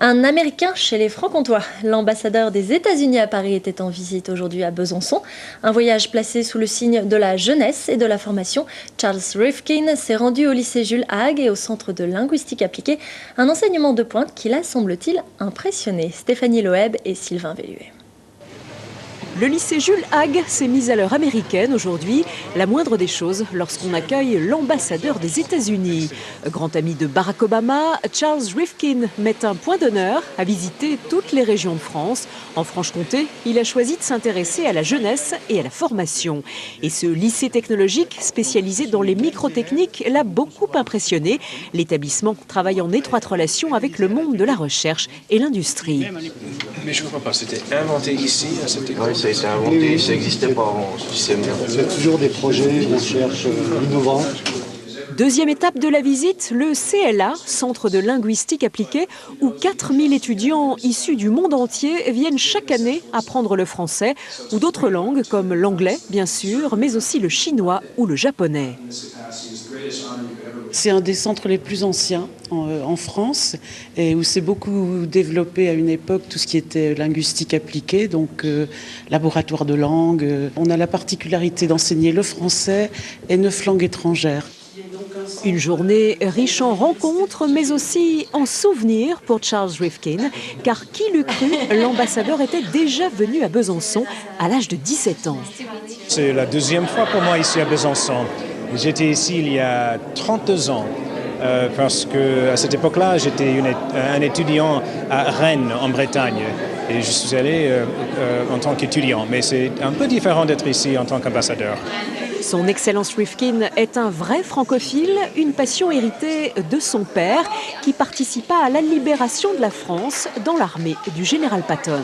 Un Américain chez les Francs-Comtois. L'ambassadeur des États-Unis à Paris était en visite aujourd'hui à Besançon. Un voyage placé sous le signe de la jeunesse et de la formation. Charles Rifkin s'est rendu au lycée Jules Hague et au centre de linguistique appliquée. Un enseignement de pointe qui l'a, semble-t-il, impressionné. Stéphanie Loeb et Sylvain Velluet. Le lycée Jules Hague s'est mis à l'heure américaine aujourd'hui, la moindre des choses lorsqu'on accueille l'ambassadeur des États-Unis. Grand ami de Barack Obama, Charles Rifkin met un point d'honneur à visiter toutes les régions de France. En Franche-Comté, il a choisi de s'intéresser à la jeunesse et à la formation. Et ce lycée technologique spécialisé dans les microtechniques l'a beaucoup impressionné. L'établissement travaille en étroite relation avec le monde de la recherche et l'industrie. Mais je ne comprends pas, c'était inventé ici, à cette école? Oui, ça a été inventé, ça n'existait pas avant, si c'est bien. Il y a toujours des projets de recherche innovants. Deuxième étape de la visite, le CLA, Centre de linguistique appliquée, où 4000 étudiants issus du monde entier viennent chaque année apprendre le français ou d'autres langues comme l'anglais, bien sûr, mais aussi le chinois ou le japonais. C'est un des centres les plus anciens en France et où s'est beaucoup développé à une époque tout ce qui était linguistique appliquée, donc laboratoire de langue. On a la particularité d'enseigner le français et 9 langues étrangères. Une journée riche en rencontres, mais aussi en souvenirs pour Charles Rifkin, car qui l'eût cru, l'ambassadeur était déjà venu à Besançon à l'âge de 17 ans. C'est la deuxième fois pour moi ici à Besançon. J'étais ici il y a 32 ans. Parce qu'à cette époque-là, j'étais un étudiant à Rennes, en Bretagne. Et je suis allé en tant qu'étudiant. Mais c'est un peu différent d'être ici en tant qu'ambassadeur. Son Excellence Rifkin est un vrai francophile, une passion héritée de son père, qui participa à la libération de la France dans l'armée du général Patton.